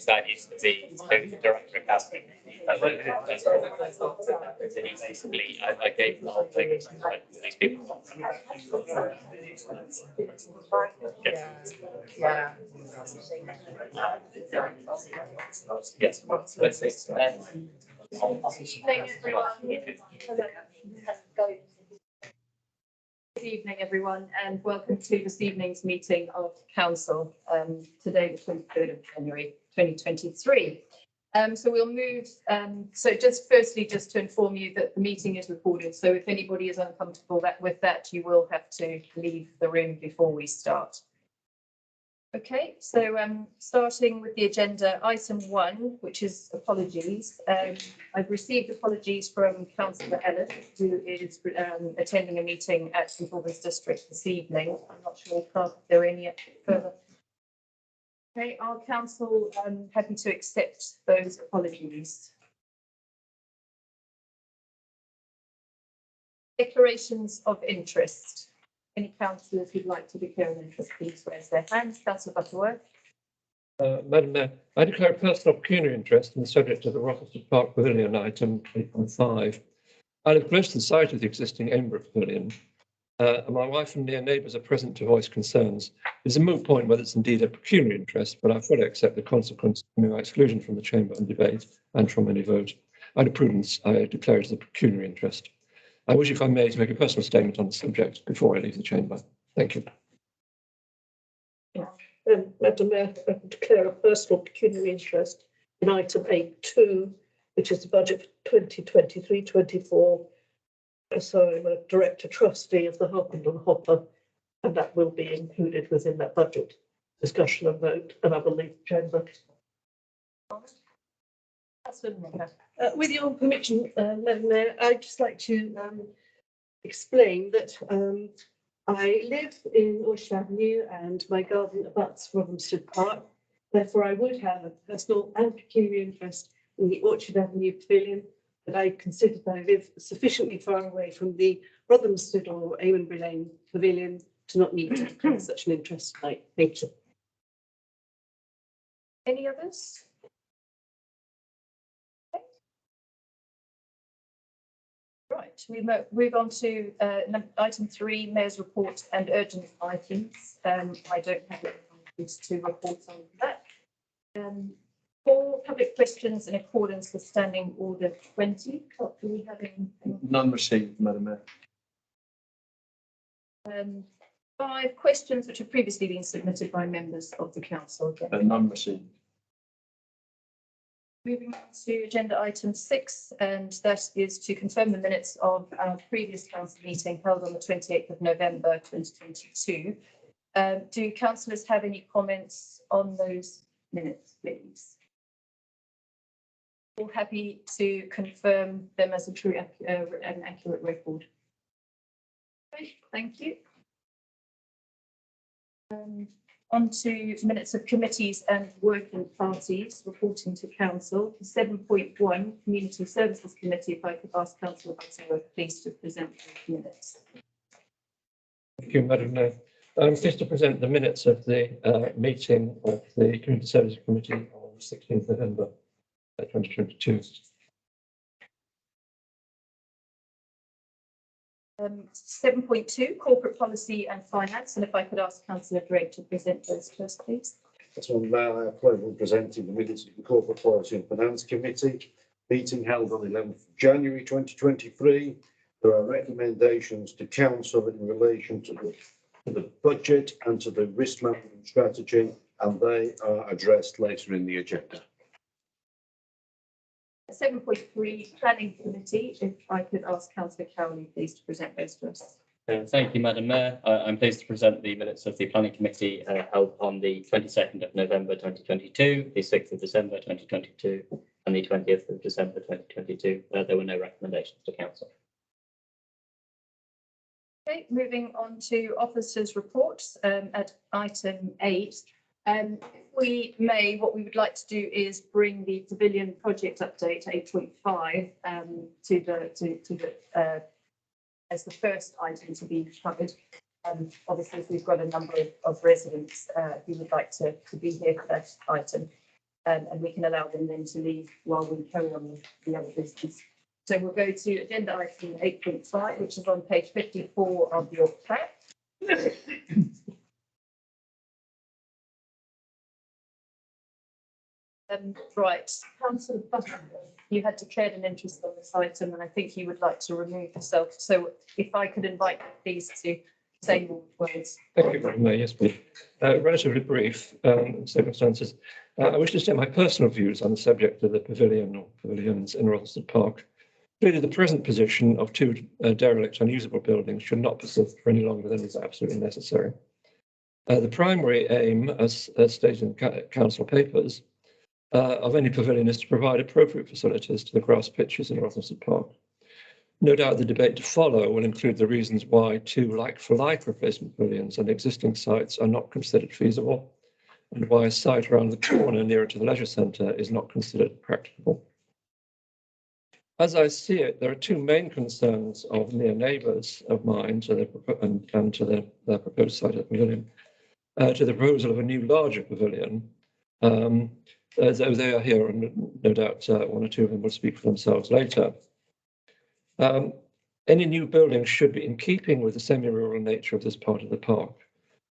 That used to be the director of housing. Basically, I gave the whole thing to these people. Yeah. Yes, let's see. Good evening, everyone, and welcome to this evening's meeting of Council, today, the 23rd of January, 2023. So we'll move, so just firstly, just to inform you that the meeting is recorded. So if anybody is uncomfortable with that, you will have to leave the room before we start. Okay, so starting with the agenda, item 1, which is apologies. I've received apologies from Councillor Ellis, who is attending a meeting at St Albans District this evening. I'm not sure if there are any further. Okay, are Council happy to accept those apologies? Declarations of interest. Any councillors who'd like to declare an interest, please raise their hands. Councillor Butterworth. Madam Mayor, I declare a personal pecuniary interest in the subject of the Rotheston Park Pavilion, item 8.5. I live close to the site of the existing Aimbrook Pavilion, and my wife and near neighbours are present to voice concerns. It's a moot point whether it's indeed a pecuniary interest, but I fully accept the consequence of my exclusion from the Chamber and debate and from any vote. Out of prudence, I declare it as a pecuniary interest. I wish, if I may, to make a personal statement on the subject before I leave the chamber. Thank you. Madam Mayor, I declare a personal pecuniary interest in item 8.2, which is the budget for 2023-24. So I'm a director trustee of the Harpenden Hopper, and that will be included within that budget discussion and vote, and I will leave the chamber. With your permission, Madam Mayor, I'd just like to explain that I live in Orchard Avenue and my garden abuts Rothamsted Park. Therefore, I would have a personal and pecuniary interest in the Orchard Avenue Pavilion, but I consider that I live sufficiently far away from the Rothamsted or Aylesbury Lane Pavilion to not need to have such an interest tonight. Thank you. Any others? Right, we move on to item 3, Mayor's report and urgent items. I don't have any to report on that. 4 public questions in accordance with Standing Order 20. Do we have any? None received, Madam Mayor. 5 questions which have previously been submitted by members of the council. None received. Moving on to agenda item 6, and that is to confirm the minutes of our previous council meeting held on the 28th of November 2022. Do councillors have any comments on those minutes, please? All happy to confirm them as a true and accurate record? Okay, thank you. On to minutes of committees and working parties reporting to council. 7.1, Community Services Committee. If I could ask Councillor Butterworth, please, to present the minutes. Thank you, Madam Mayor. I'm pleased to present the minutes of the meeting of the Community Services Committee on 16th November 2022. 7.2, Corporate Policy and Finance. And if I could ask Councillor Drake to present those first, please. That's one now. I have pleasure in presenting the minutes of the Corporate Policy and Finance Committee meeting held on 11th of January 2023. There are recommendations to Council in relation to the budget and to the risk management strategy, and they are addressed later in the agenda. 7.3, Planning Committee. If I could ask Councillor Cowley, please, to present those to us. Thank you, Madam Mayor. I'm pleased to present the minutes of the Planning Committee held on the 22nd of November 2022, the 6th of December 2022, and the 20th of December 2022. There were no recommendations to Council. Okay, moving on to officers' reports at item 8. If we may, what we would like to do is bring the pavilion project update 8.5 as the first item to be covered. Obviously, if we've got a number of residents who would like to be here for that item, and we can allow them then to leave while we carry on with the other business. So we'll go to agenda item 8.5, which is on page 54 of your pack. Right, Councillor Butler, you had declared an interest on this item, and I think you would like to remove yourself. So if I could invite you, please, to say more words. Thank you, Madam Mayor. Yes, please. Relatively brief circumstances. I wish to state my personal views on the subject of the pavilion or pavilions in Rotherham Park. Clearly, the present position of two derelict, unusable buildings should not persist for any longer than is absolutely necessary. The primary aim, as stated in council papers, of any pavilion is to provide appropriate facilities to the grass pitches in Rotherham Park. No doubt the debate to follow will include the reasons why two like-for-like replacement pavilions on existing sites are not considered feasible, and why a site around the corner nearer to the leisure centre is not considered practicable. As I see it, there are two main concerns of near neighbours of mine to their proposed site of pavilion, to the proposal of a new larger pavilion. As they are here, and no doubt one or two of them will speak for themselves later. Any new building should be in keeping with the semi-rural nature of this part of the park,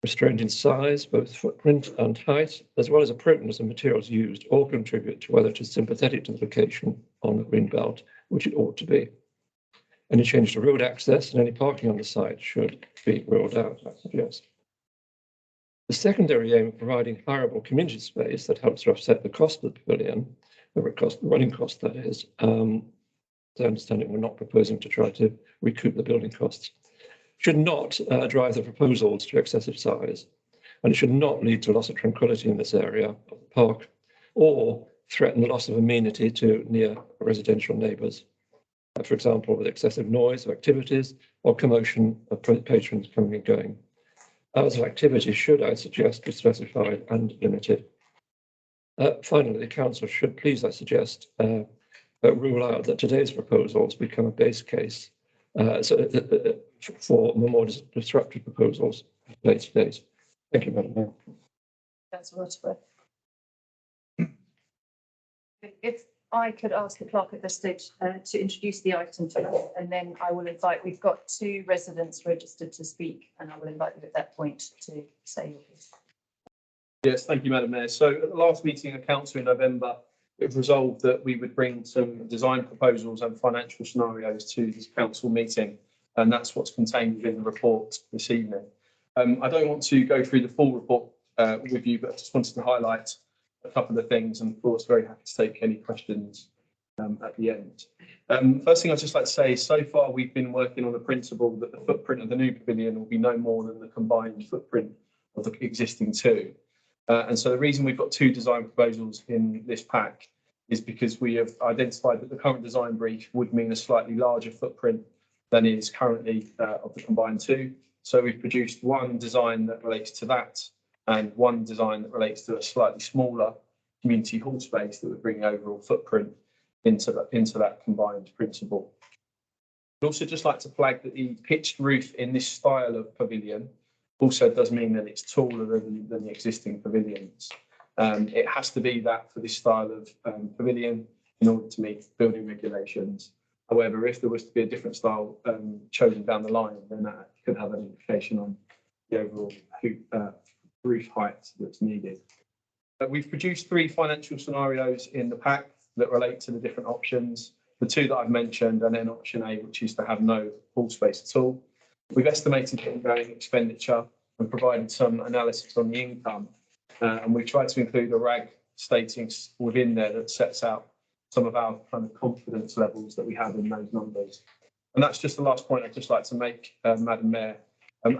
restrained in size, both footprint and height, as well as appropriateness of materials used, all contribute to whether it is sympathetic to the location on the green belt, which it ought to be. Any change to road access and any parking on the site should be ruled out, I suggest. The secondary aim of providing hireable community space that helps to offset the cost of the pavilion, the running cost that is, as I understand it, we're not proposing to try to recoup the building costs, should not drive the proposals to excessive size, and it should not lead to loss of tranquility in this area of the park, or threaten the loss of amenity to near residential neighbours, for example, with excessive noise of activities or commotion of patrons coming and going. Hours of activity should, I suggest, be specified and limited. Finally, the council should please, I suggest, rule out that today's proposals become a base case for more disruptive proposals at a later date. Thank you, Madam Mayor. Councillor Wadsworth. If I could ask the clerk at this stage to introduce the item to us, and then I will invite, we've got two residents registered to speak, and I will invite you at that point to say your piece. Yes, thank you, Madam Mayor. So at the last meeting of council in November, it was resolved that we would bring some design proposals and financial scenarios to this council meeting, and that's what's contained within the report this evening. I don't want to go through the full report with you, but I just wanted to highlight a couple of things, and of course, very happy to take any questions at the end. First thing I'd just like to say is, so far we've been working on the principle that the footprint of the new pavilion will be no more than the combined footprint of the existing two. And so the reason we've got two design proposals in this pack is because we have identified that the current design brief would mean a slightly larger footprint than is currently of the combined two. So we've produced one design that relates to that, and one design that relates to a slightly smaller community hall space that would bring the overall footprint into that combined principle. I'd also just like to flag that the pitched roof in this style of pavilion also does mean that it's taller than the existing pavilions. It has to be that for this style of pavilion in order to meet building regulations. However, if there was to be a different style chosen down the line, then that could have an implication on the overall roof height that's needed. We've produced three financial scenarios in the pack that relate to the different options. The two that I've mentioned, and then option A, which is to have no hall space at all. We've estimated the ongoing expenditure and provided some analysis on the income. And we've tried to include a RAG stating within there that sets out some of our kind of confidence levels that we have in those numbers. And that's just the last point I'd just like to make, Madam Mayor.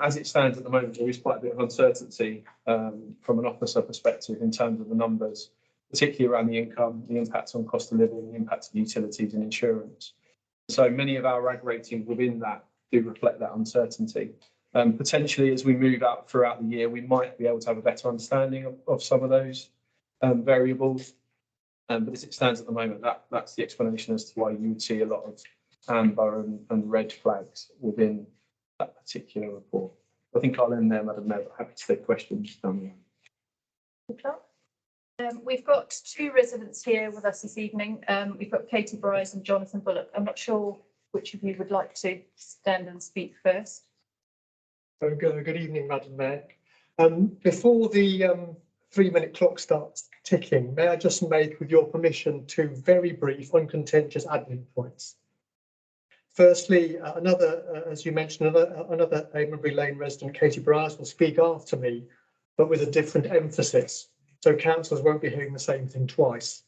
As it stands at the moment, there is quite a bit of uncertainty from an officer perspective in terms of the numbers, particularly around the income, the impact on cost of living, the impact of utilities and insurance. So many of our RAG ratings within that do reflect that uncertainty. Potentially, as we move out throughout the year, we might be able to have a better understanding of some of those variables. But as it stands at the moment, that's the explanation as to why you would see a lot of amber and red flags within that particular report. I think I'll end there, Madam Mayor, but happy to take questions down the line. We've got two residents here with us this evening. We've got Katie Bryce and Jonathan Bullock. I'm not sure which of you would like to stand and speak first. Good evening, Madam Mayor. Before the 3-minute clock starts ticking, may I just make, with your permission, 2 very brief, uncontentious admin points. Firstly, as you mentioned, another Amenbury Lane resident, Katie Bryce, will speak after me, but with a different emphasis, so councillors won't be hearing the same thing twice.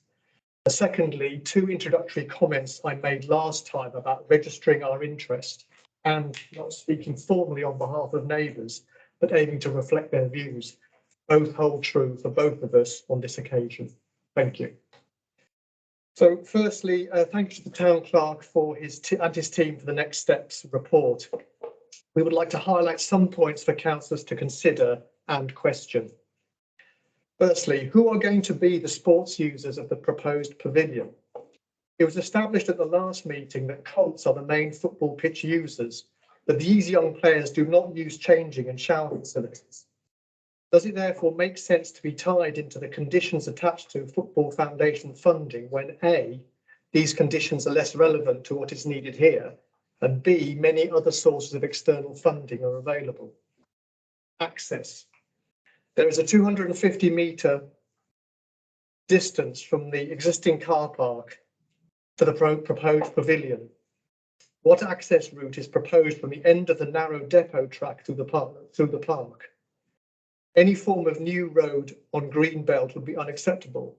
Secondly, 2 introductory comments I made last time about registering our interest and not speaking formally on behalf of neighbours, but aiming to reflect their views. Both hold true for both of us on this occasion. Thank you. So firstly, thank you to the Town Clerk for his team for the Next Steps report. We would like to highlight some points for councillors to consider and question. Firstly, who are going to be the sports users of the proposed pavilion? It was established at the last meeting that colts are the main football pitch users, but these young players do not use changing and shower facilities. Does it therefore make sense to be tied into the conditions attached to Football Foundation funding when A, these conditions are less relevant to what is needed here, and B, many other sources of external funding are available? Access. There is a 250-metre distance from the existing car park to the proposed pavilion. What access route is proposed from the end of the narrow depot track through the park? Any form of new road on Greenbelt would be unacceptable.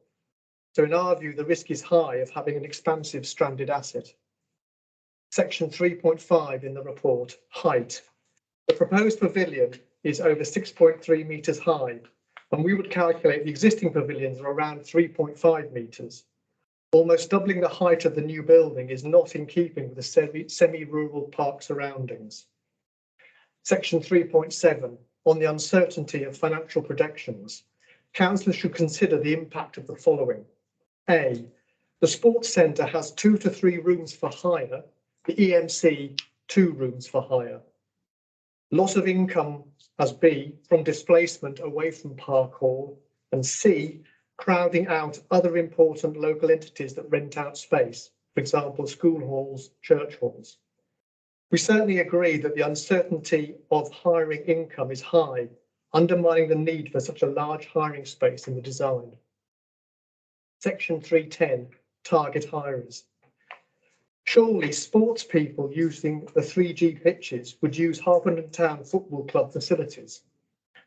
So in our view, the risk is high of having an expansive stranded asset. Section 3.5 in the report, height. The proposed pavilion is over 6.3 metres high, and we would calculate the existing pavilions are around 3.5 metres. Almost doubling the height of the new building is not in keeping with the semi-rural park surroundings. Section 3.7, on the uncertainty of financial projections. Councillors should consider the impact of the following. A, the sports centre has 2 to 3 rooms for hire, the EMC 2 rooms for hire. Loss of income as B, from displacement away from Park Hall, and C, crowding out other important local entities that rent out space, for example, school halls, church halls. We certainly agree that the uncertainty of hiring income is high, undermining the need for such a large hiring space in the design. Section 310, target hirers. Surely sports people using the 3G pitches would use Harpenden Town Football Club facilities.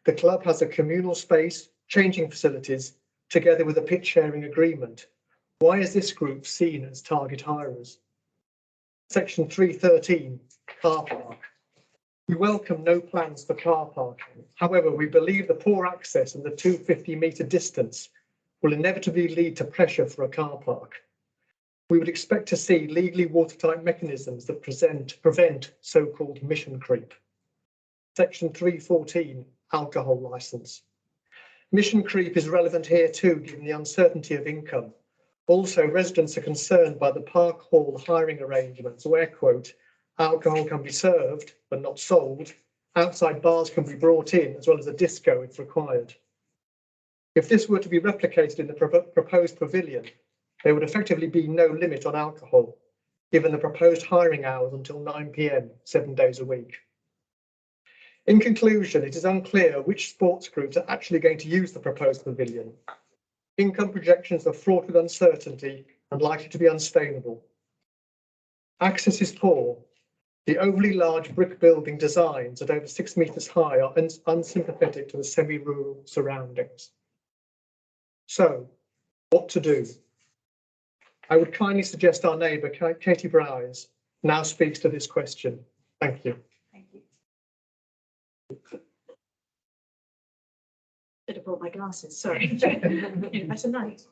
The club has a communal space, changing facilities, together with a pitch sharing agreement. Why is this group seen as target hirers? Section 313, car park. We welcome no plans for car parking. However, we believe the poor access and the 250-metre distance will inevitably lead to pressure for a car park. We would expect to see legally watertight mechanisms that prevent so-called mission creep. Section 314, alcohol licence. Mission creep is relevant here too, given the uncertainty of income. Also, residents are concerned by the Park Hall hiring arrangements where, quote, alcohol can be served but not sold. Outside bars can be brought in as well as a disco if required. If this were to be replicated in the proposed pavilion, there would effectively be no limit on alcohol, given the proposed hiring hours until 9 p.m, 7 days a week. In conclusion, it is unclear which sports groups are actually going to use the proposed pavilion. Income projections are fraught with uncertainty and likely to be unsustainable. Access is poor. The overly large brick building designs at over 6 metres high are unsympathetic to the semi-rural surroundings. So, what to do? I would kindly suggest our neighbour, Katie Bryce, now speaks to this question. Thank you. Thank you. Should have brought my glasses, sorry. Better night.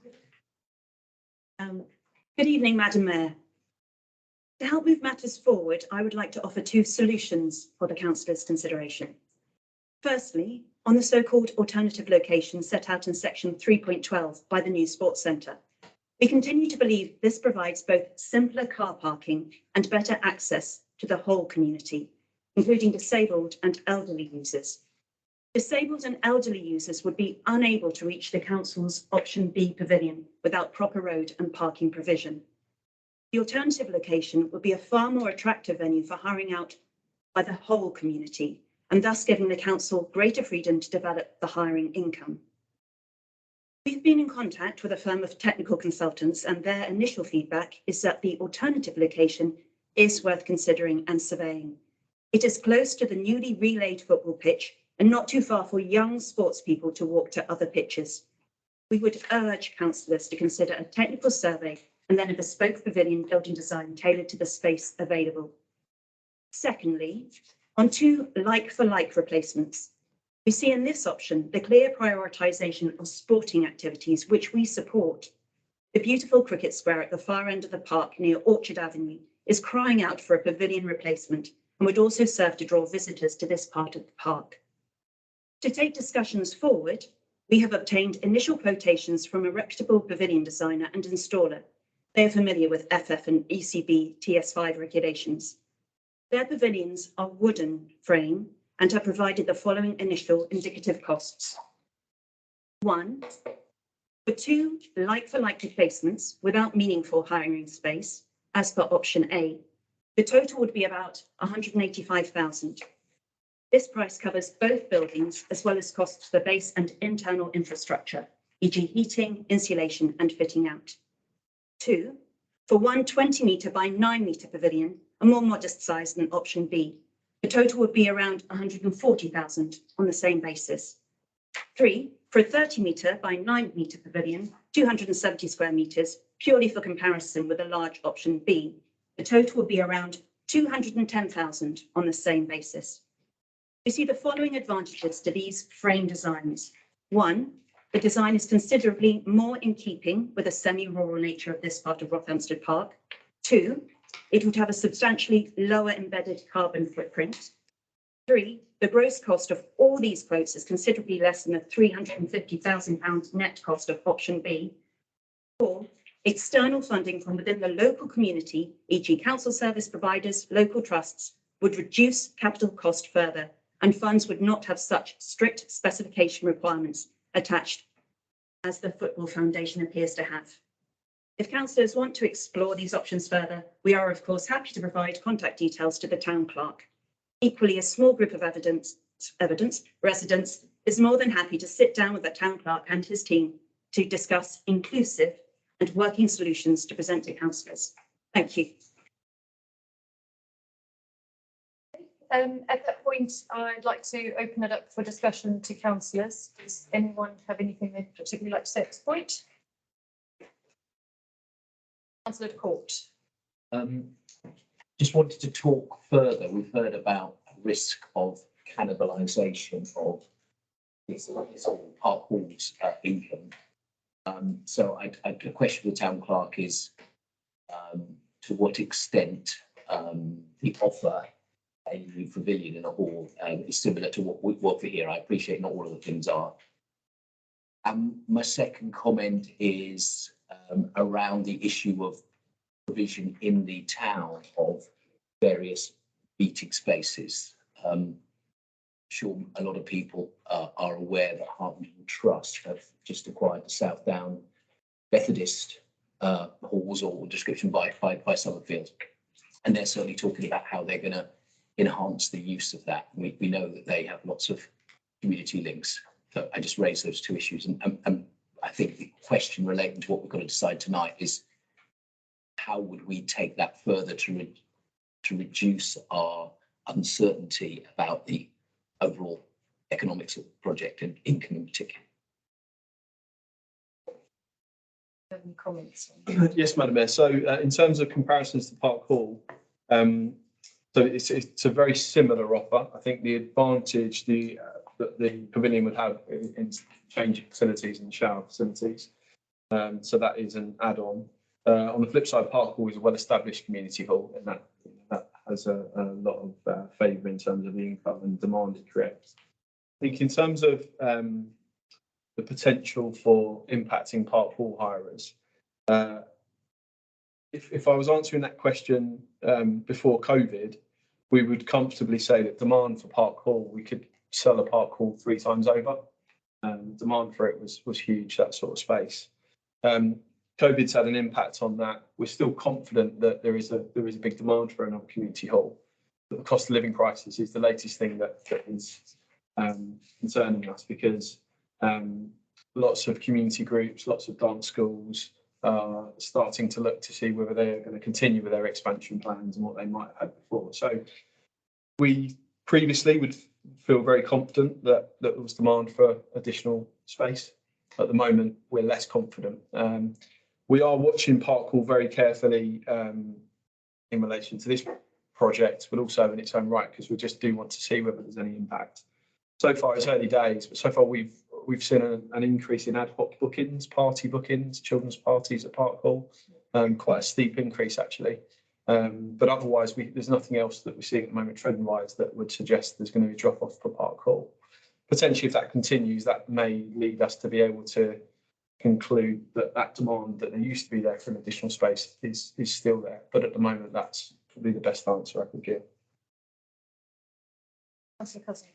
Good evening, Madam Mayor. To help move matters forward, I would like to offer 2 solutions for the councillors' consideration. Firstly, on the so-called alternative location set out in section 3.12 by the new sports centre, we continue to believe this provides both simpler car parking and better access to the whole community, including disabled and elderly users. Disabled and elderly users would be unable to reach the council's option B pavilion without proper road and parking provision. The alternative location would be a far more attractive venue for hiring out by the whole community, and thus giving the council greater freedom to develop the hiring income. We've been in contact with a firm of technical consultants, and their initial feedback is that the alternative location is worth considering and surveying. It is close to the newly relaid football pitch and not too far for young sports people to walk to other pitches. We would urge councillors to consider a technical survey and then a bespoke pavilion building design tailored to the space available. Secondly, on two like-for-like replacements, we see in this option the clear prioritisation of sporting activities, which we support. The beautiful cricket square at the far end of the park near Orchard Avenue is crying out for a pavilion replacement and would also serve to draw visitors to this part of the park. To take discussions forward, we have obtained initial quotations from a reputable pavilion designer and installer. They are familiar with FF and ECB TS5 regulations. Their pavilions are wooden frame and have provided the following initial indicative costs. 1, for two like-for-like replacements without meaningful hiring space, as per option A, the total would be about 185,000. This price covers both buildings as well as costs for base and internal infrastructure, e.g. heating, insulation and fitting out. 2, for one 20-metre by 9-metre pavilion, a more modest size than option B, the total would be around 140,000 on the same basis. 3, for a 30-metre by 9-metre pavilion, 270 square metres, purely for comparison with a large option B, the total would be around 210,000 on the same basis. We see the following advantages to these frame designs. 1, the design is considerably more in keeping with the semi-rural nature of this part of Rothamsted Park. 2, it would have a substantially lower embedded carbon footprint. 3, the gross cost of all these quotes is considerably less than the £350,000 net cost of option B. 4, external funding from within the local community, e.g. council service providers, local trusts, would reduce capital cost further, and funds would not have such strict specification requirements attached as the Football Foundation appears to have. If councillors want to explore these options further, we are of course happy to provide contact details to the town clerk. Equally, a small group of residents is more than happy to sit down with the town clerk and his team to discuss inclusive and working solutions to present to councillors. Thank you. At that point, I'd like to open it up for discussion to councillors. Does anyone have anything they'd particularly like to say at this point? Councillor Court. Just wanted to talk further. We've heard about risk of cannibalisation of this Park Hall's income. So the question for the town clerk is to what extent the offer a new pavilion in a hall is similar to what we offer here. I appreciate not all of the things are. My second comment is around the issue of provision in the town of various meeting spaces. Sure, a lot of people are aware that Hartlepool Trust have just acquired the South Down Methodist halls, or description by Summerfield, and they're certainly talking about how they're going to enhance the use of that. We know that they have lots of community links. So I just raised those two issues, and I think the question relating to what we've got to decide tonight is how would we take that further to reduce our uncertainty about the overall economics of the project and income in particular. Any comments? Yes, Madam Mayor. So in terms of comparisons to Park Hall, so it's a very similar offer. I think the advantage that the pavilion would have in changing facilities and shower facilities. So that is an add-on. On the flip side, Park Hall is a well-established community hall, and that has a lot of favour in terms of the income and demand it creates. I think in terms of the potential for impacting Park Hall hirers, if I was answering that question before COVID, we would comfortably say that demand for Park Hall, we could sell a Park Hall 3 times over. Demand for it was huge, that sort of space. COVID's had an impact on that. We're still confident that there is a big demand for another community hall. But the cost of living crisis is the latest thing that is concerning us, because lots of community groups, lots of dance schools are starting to look to see whether they're going to continue with their expansion plans and what they might have had before. So we previously would feel very confident that there was demand for additional space. At the moment, we're less confident. We are watching Park Hall very carefully in relation to this project, but also in its own right, because we just do want to see whether there's any impact. So far, it's early days, but so far we've seen an increase in ad hoc bookings, party bookings, children's parties at Park Hall, quite a steep increase actually. But otherwise, there's nothing else that we're seeing at the moment trend-wise that would suggest there's going to be a drop-off for Park Hall. Potentially, if that continues, that may lead us to be able to conclude that that demand that there used to be there for an additional space is still there. But at the moment, that's probably the best answer I could give. Councillor Cousin.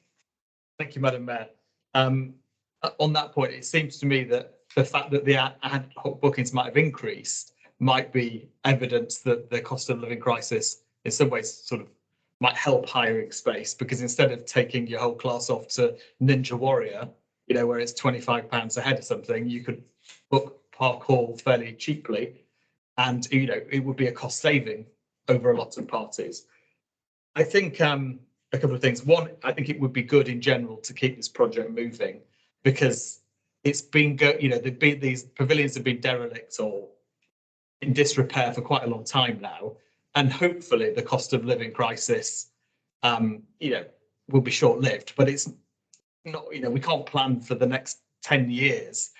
Thank you, Madam Mayor. On that point, it seems to me that the fact that the ad hoc bookings might have increased might be evidence that the cost of living crisis in some ways sort of might help hiring space, because instead of taking your whole class off to Ninja Warrior, you know, where it's £25 a head or something, you could book Park Hall fairly cheaply, and you know it would be a cost saving over a lot of parties. I think a couple of things. One, I think it would be good in general to keep this project moving, because it's been these pavilions have been derelict or in disrepair for quite a long time now, and hopefully the cost of living crisis will be short-lived, but it's not, we can't plan for the next 10 years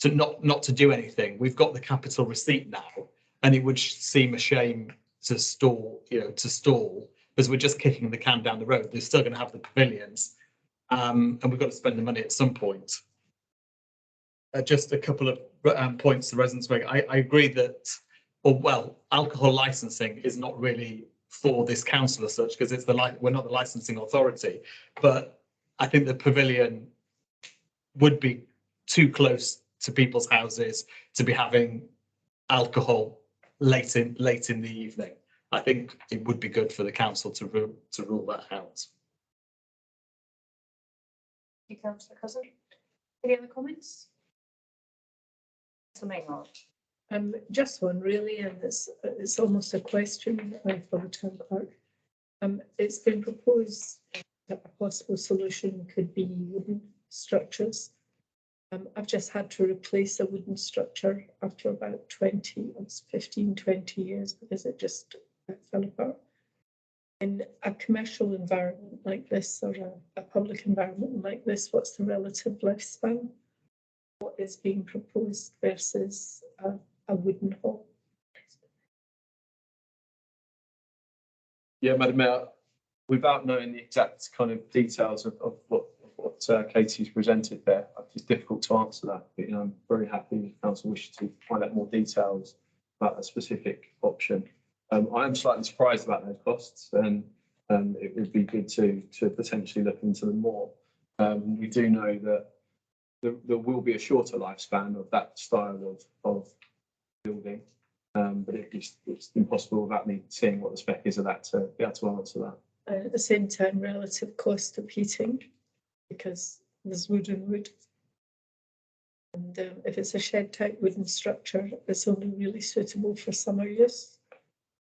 to not to do anything. We've got the capital receipt now, and it would seem a shame to stall because we're just kicking the can down the road. They're still going to have the pavilions, and we've got to spend the money at some point. Just a couple of points the residents make. I agree that, alcohol licensing is not really for this council as such, because we're not the licensing authority. But I think the pavilion would be too close to people's houses to be having alcohol late in the evening. I think it would be good for the council to rule that out. Thank you, Councillor Cousin. Any other comments? Maynard. Just one really, and it's almost a question for the town clerk. It's been proposed that a possible solution could be wooden structures. I've just had to replace a wooden structure after about 15, 20 years because it just fell apart. In a commercial environment like this, or a public environment like this, what's the relative lifespan? What is being proposed versus a wooden hall? Yeah, Madam Mayor, without knowing the exact kind of details of what Katie's presented there, it's difficult to answer that. But I'm very happy if the council wishes to find out more details about a specific option. I am slightly surprised about those costs, and it would be good to potentially look into them more. We do know that there will be a shorter lifespan of that style of building, but it's impossible without me seeing what the spec is of that to be able to answer that. At the same time, relative cost of heating, because there's wood and wood. And if it's a shed type wooden structure, it's only really suitable for summer use.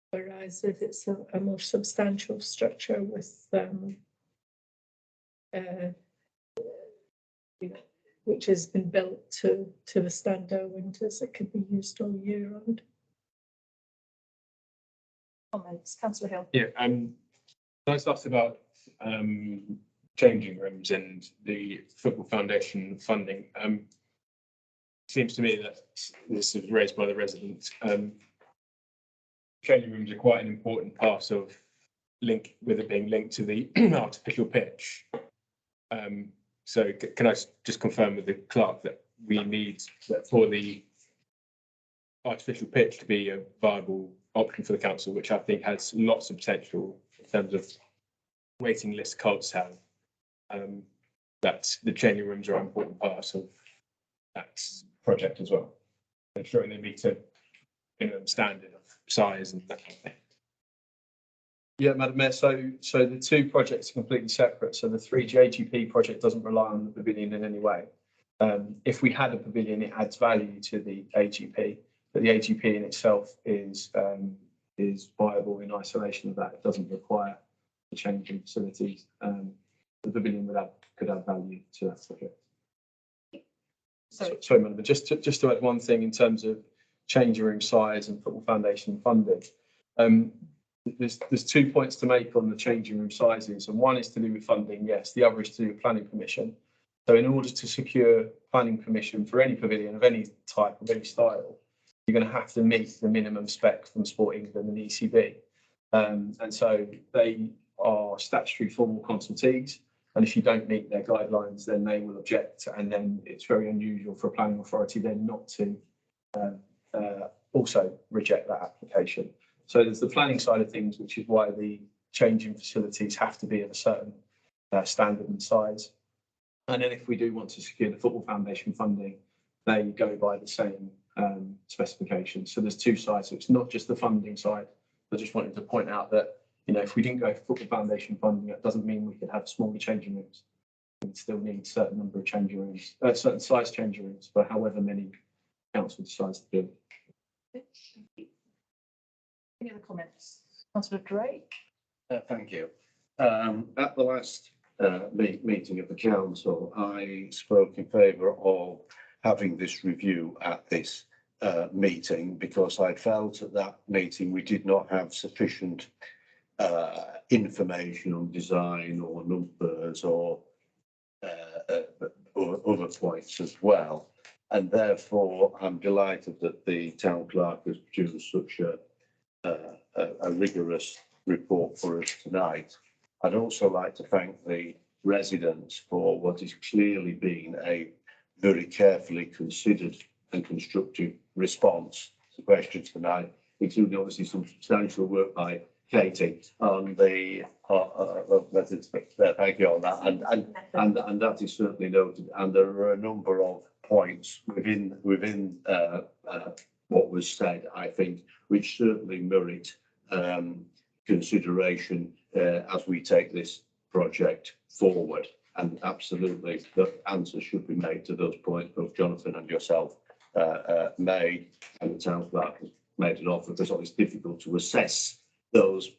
Whereas if it's a more substantial structure with which has been built to withstand our winters, it could be used all year round. Comments, Councillor Hill. Yeah, I was asked about changing rooms and the Football Foundation funding. Seems to me that this is raised by the residents. Changing rooms are quite an important part of with it being linked to the artificial pitch. So can I just confirm with the clerk that we need that for the artificial pitch to be a viable option for the council, which I think has lots of potential in terms of waiting list Colts have, that the changing rooms are an important part of that project as well. Ensuring they meet a standard of size and that kind of thing. Yeah, Madam Mayor, so the two projects are completely separate. So the 3G AGP project doesn't rely on the pavilion in any way. If we had a pavilion, it adds value to the AGP, but the AGP in itself is viable in isolation of that. It doesn't require a change in facilities. The pavilion could add value to that project. Sorry, Madam, just to add one thing in terms of changing room size and football foundation funding. There's 2 points to make on the changing room sizes, and one is to do with funding, yes. The other is to do with planning permission. So in order to secure planning permission for any pavilion of any type, of any style, you're going to have to meet the minimum spec from Sport England and the ECB. And so they are statutory formal consultees. And if you don't meet their guidelines, then they will object. And then it's very unusual for a planning authority then not to also reject that application. So there's the planning side of things, which is why the changing facilities have to be of a certain standard and size. And then if we do want to secure the football foundation funding, they go by the same specifications. So there's two sides. So it's not just the funding side. I just wanted to point out that, you know, if we didn't go for football foundation funding, that doesn't mean we could have smaller changing rooms. We'd still need a certain number of changing rooms, certain size changing rooms for however many council decides to do. Any other comments? Councillor Drake? Thank you. At the last meeting of the council, I spoke in favour of having this review at this meeting because I felt at that meeting we did not have sufficient information on design or numbers or other points as well. And therefore, I'm delighted that the town clerk has produced such a rigorous report for us tonight. I'd also like to thank the residents for what has clearly been a very carefully considered and constructive response to questions tonight, including obviously some substantial work by Katie on the methods. Thank you on that, and that is certainly noted. And there are a number of points within what was said, I think, which certainly merit consideration as we take this project forward. And absolutely, the answers should be made to those points both Jonathan and yourself made, and the town clerk has made an offer because it's difficult to assess those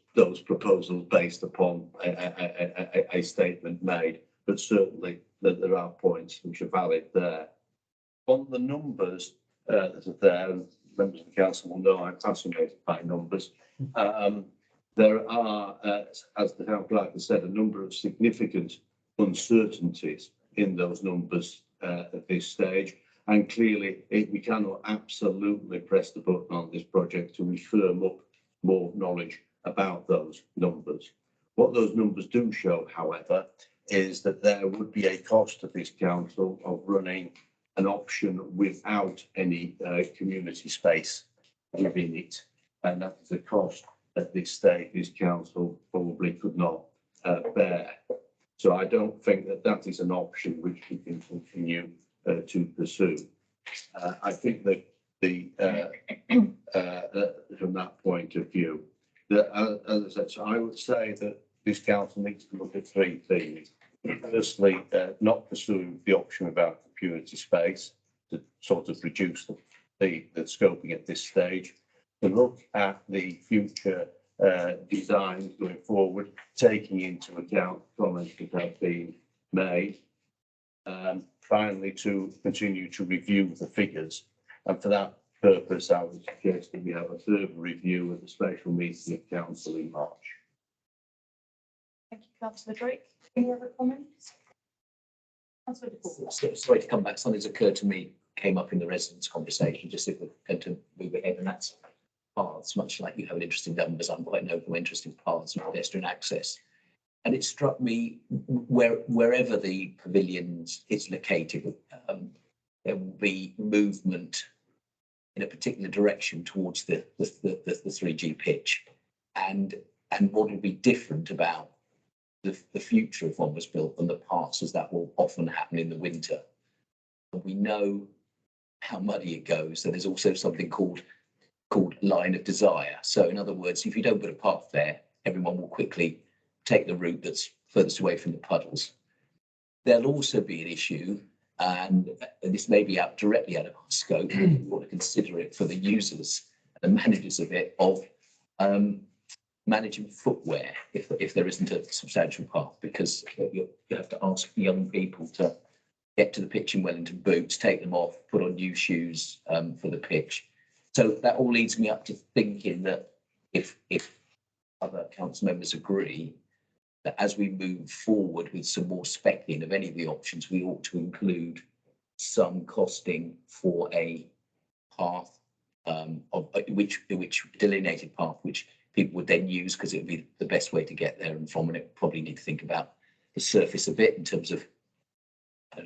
proposals based upon a statement made, but certainly that there are points which are valid there. On the numbers that are there, and members of the council will know I'm fascinated by numbers. There are, as the town clerk has said, a number of significant uncertainties in those numbers at this stage. And clearly, we cannot absolutely press the button on this project to firm up more knowledge about those numbers. What those numbers do show, however, is that there would be a cost to this council of running an option without any community space within it. And that is a cost at this stage this council probably could not bear. So I don't think that that is an option which we can continue to pursue. I think that from that point of view, that as I said, so I would say that this council needs to look at three things. Firstly, not pursue the option about community space to sort of reduce the scoping at this stage. To look at the future designs going forward, taking into account comments that have been made. Finally, to continue to review the figures, and for that purpose, I would suggest that we have a further review at the special meeting of council in March. Thank you, Councillor Drake. Any other comments? Councillor DePaul. Sorry to come back, something's occurred to me, came up in the residents' conversation, just if we're going to move ahead, and that's paths, much like you have an interest in numbers, I'm quite an interest in paths and pedestrian access. And it struck me wherever the pavilions is located, there will be movement in a particular direction towards the 3G pitch. And and what will be different about the future of one was built than the past, as that will often happen in the winter. And we know how muddy it goes. So there's also something called line of desire. So in other words, if you don't put a path there, everyone will quickly take the route that's furthest away from the puddles. There'll also be an issue, and this may be directly out of our scope, but we want to consider it for the users and the managers of it, of managing footwear if there isn't a substantial path, because you have to ask young people to get to the pitch in Wellington boots, take them off, put on new shoes for the pitch. So that all leads me up to thinking that if other council members agree, that as we move forward with some more spec'ing of any of the options, we ought to include some costing for a path of which delineated path, which people would then use because it would be the best way to get there and from, and it probably need to think about the surface a bit in terms of, I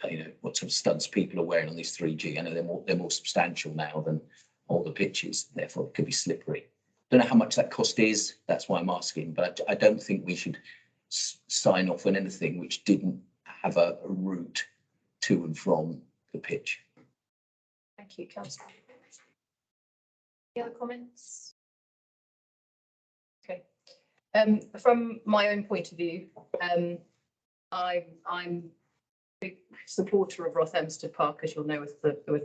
don't know, what sort of stunts people are wearing on these 3G. I know they're more substantial now than all the pitches, therefore it could be slippery. Don't know how much that cost is. That's why I'm asking, but I don't think we should sign off on anything which didn't have a route to and from the pitch. Thank you, Councillor. Any other comments? Okay. From my own point of view, I'm a big supporter of Rothamsted Park, as you'll know, with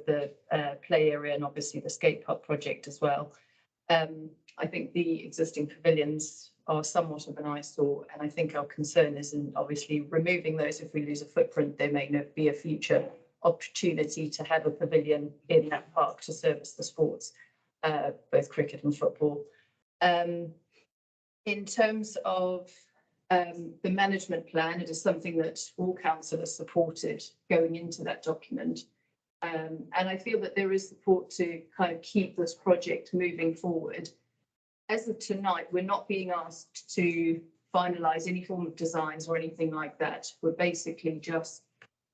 the play area and obviously the skate park project as well. I think the existing pavilions are somewhat of an eyesore, and I think our concern is in obviously removing those. If we lose a footprint, there may not be a future opportunity to have a pavilion in that park to service the sports, both cricket and football. In terms of the management plan, it is something that all councillors supported going into that document. And I feel that there is support to kind of keep this project moving forward. As of tonight, we're not being asked to finalise any form of designs or anything like that. We're basically just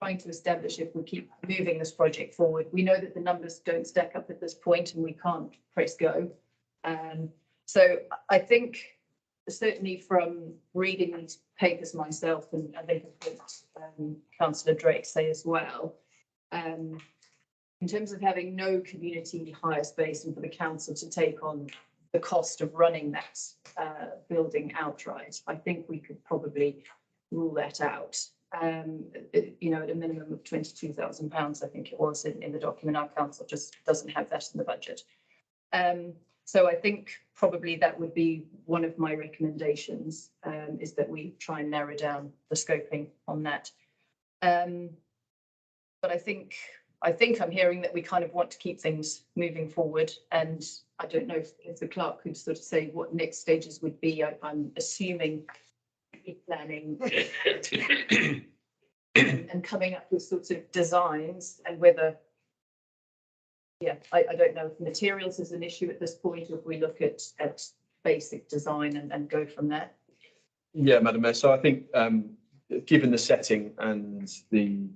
trying to establish if we keep moving this project forward. We know that the numbers don't stack up at this point and we can't press go. So I think certainly from reading these papers myself, and I think I've heard Councillor Drake say as well, in terms of having no community hire space and for the council to take on the cost of running that building outright, I think we could probably rule that out. You know, at a minimum of £22,000, I think it was in the document. Our council just doesn't have that in the budget. So I think probably that would be one of my recommendations, is that we try and narrow down the scoping on that. But I think I'm hearing that we kind of want to keep things moving forward, and I don't know if the clerk could sort of say what next stages would be. I'm assuming planning and coming up with sorts of designs, and whether, yeah, I don't know if materials is an issue at this point, or if we look at basic design and go from there. Yeah, Madam Mayor. So I think given the setting and the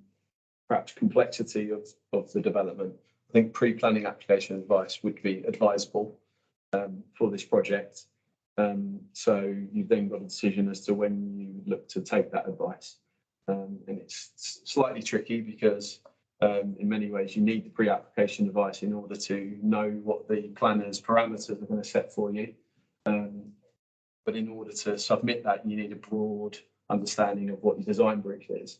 perhaps complexity of the development, I think pre-planning application advice would be advisable for this project. So you've then got a decision as to when you look to take that advice. And it's slightly tricky because in many ways you need the pre-application advice in order to know what the planner's parameters are going to set for you. But in order to submit that, you need a broad understanding of what your design brief is.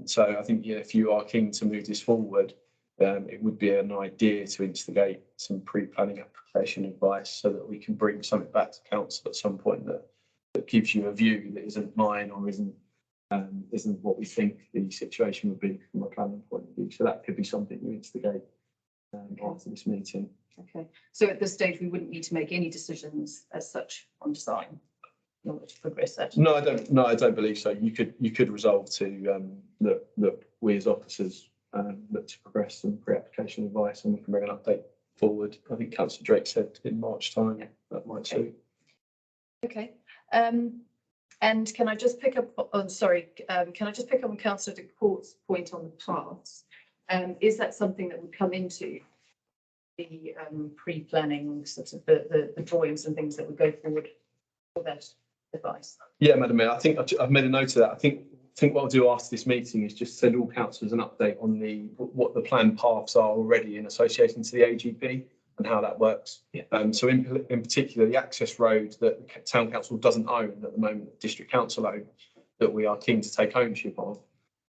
So I think, if you are keen to move this forward, it would be an idea to instigate some pre-planning application advice so that we can bring something back to council at some point that gives you a view that isn't mine or isn't what we think the situation would be from a planning point of view. So that could be something you instigate after this meeting. Okay, so at this stage, we wouldn't need to make any decisions as such on design in order to progress that? No, I don't believe so. You could resolve to that we as officers look to progress some pre-application advice, and we can bring an update forward. I think Councillor Drake said in March time. Yeah. That might suit. Okay. And can I just pick up on, can I just pick up on Councillor de Court's point on the paths? Is that something that would come into the pre-planning, sort of the drawings and things that would go forward for that advice. Yeah, Madam Mayor, I think I've made a note of that. I think what I'll do after this meeting is just send all councillors an update on what the planned paths are already in association to the AGP and how that works. Yeah. So in particular, the access road that the town council doesn't own at the moment, the district council own, that we are keen to take ownership of,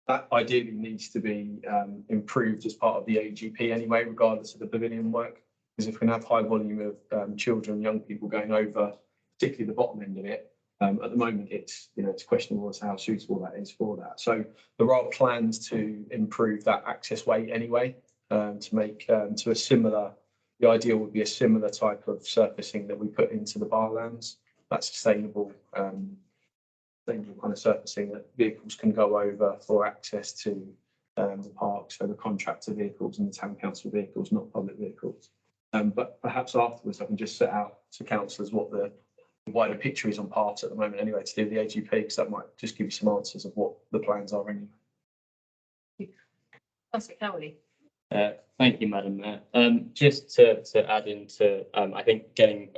that ideally needs to be improved as part of the AGP anyway, regardless of the pavilion work. Because if we can have high volume of children, young people going over, particularly the bottom end of it, at the moment it's questionable as to how suitable that is for that. So there are plans to improve that access way anyway, to make to a similar. The ideal would be a similar type of surfacing that we put into the barlands. That's sustainable kind of surfacing that vehicles can go over for access to the park, so the contractor vehicles and the town council vehicles, not public vehicles. But perhaps afterwards I can just set out to councillors what the wider picture is on paths at the moment anyway to do with the AGP, because that might just give you some answers of what the plans are anyway. Councillor Cowley. Thank you, Madam Mayor. Just to add into, I think getting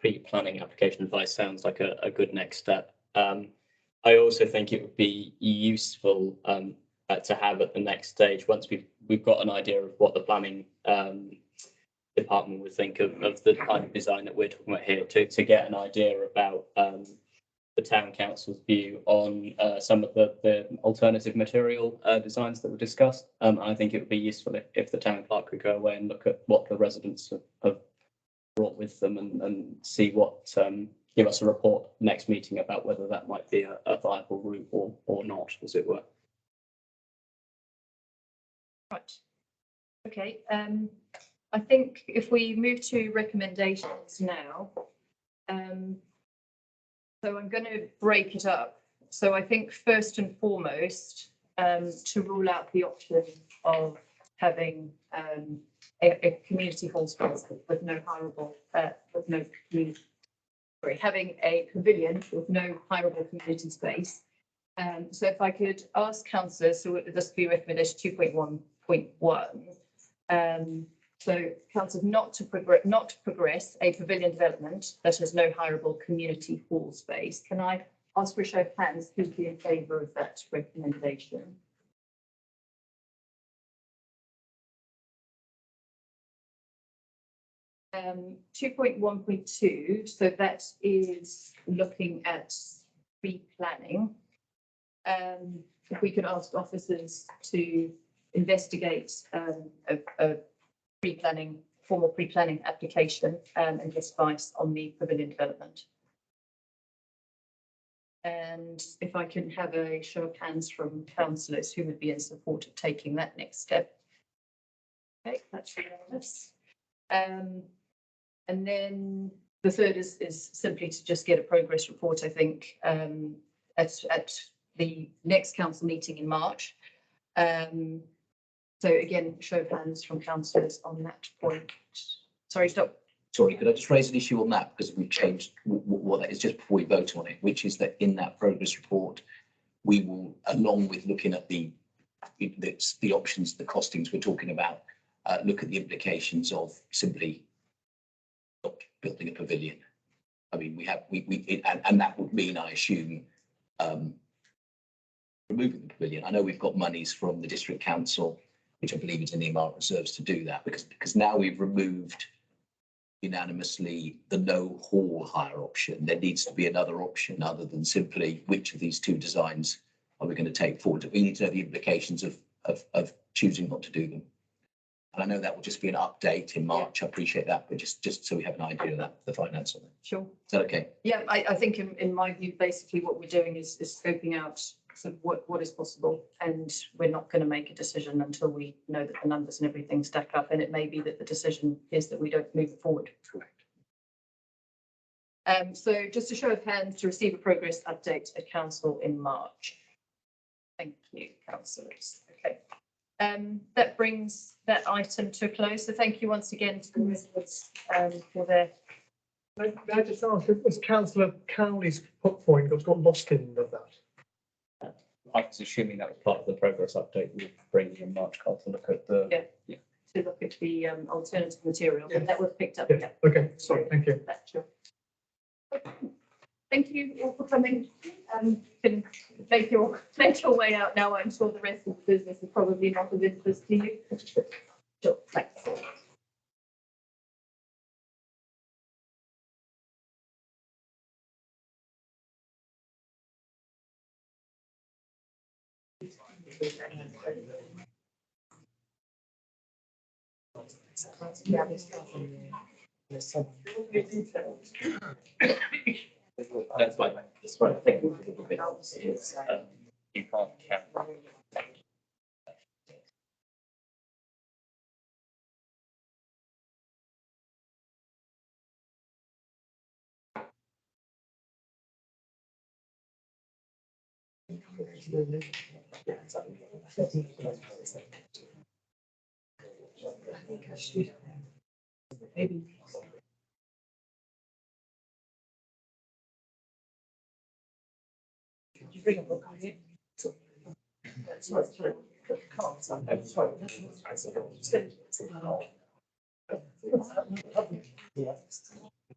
pre-planning application advice sounds like a good next step. I also think it would be useful to have at the next stage, once we've got an idea of what the planning department would think of the kind of design that we're talking about here, to get an idea about the town council's view on some of the alternative material designs that were discussed. I think it would be useful if the town clerk could go away and look at what the residents have brought with them and see what, give us a report next meeting about whether that might be a viable route or not, as it were. Right. Okay. I think if we move to recommendations now, so I'm going to break it up. So I think first and foremost, to rule out the option of having a community hall space with no hireable, having a pavilion with no hireable community space. So if I could ask councillors, so this would be recommendation 2.1.1. So council not to progress a pavilion development that has no hireable community hall space. Can I ask for a show of hands who'd be in favour of that recommendation? Um, 2.1.2, so that is looking at pre-planning. If we could ask officers to investigate a formal pre-planning application and give advice on the pavilion development. And if I can have a show of hands from councillors who would be in support of taking that next step. Okay, that's unanimous. And then the third is simply to just get a progress report, I think, at the next council meeting in March. So again, show of hands from councillors on that point. Sorry, stop. Sorry, could I just raise an issue on that, because we've changed what that is just before we vote on it, which is that in that progress report, we will, along with looking at the options, the costings we're talking about, look at the implications of simply not building a pavilion. I mean, and that would mean, I assume, removing the pavilion. I know we've got monies from the district council, which I believe is in the earmark reserves to do that, because now we've removed unanimously the no hall hire option. There needs to be another option other than simply which of these two designs are we going to take forward. We need to know the implications of choosing not to do them. And I know that will just be an update in March. I appreciate that, but just so we have an idea of that, the finance on it. Sure. Is that okay? Yeah, I think in my view, basically what we're doing is scoping out sort of what is possible, and we're not going to make a decision until we know that the numbers and everything stack up, and it may be that the decision is that we don't move it forward. Correct. So just a show of hands to receive a progress update at council in March. Thank you, councillors. Okay. That brings that item to a close. So thank you once again to the residents for their. May I just ask, was Councillor Cowley's point got lost in that? I was assuming that was part of the progress update we bring in March, to look at the. Yeah. To look at the alternative material, Yeah. but that was picked up. Yeah. Okay, sorry, thank you. Sure. Thank you all for coming. You can make your way out now. I'm sure the rest of the business is probably not of interest to you. Sure, thanks. That's why, I think is, you can't count.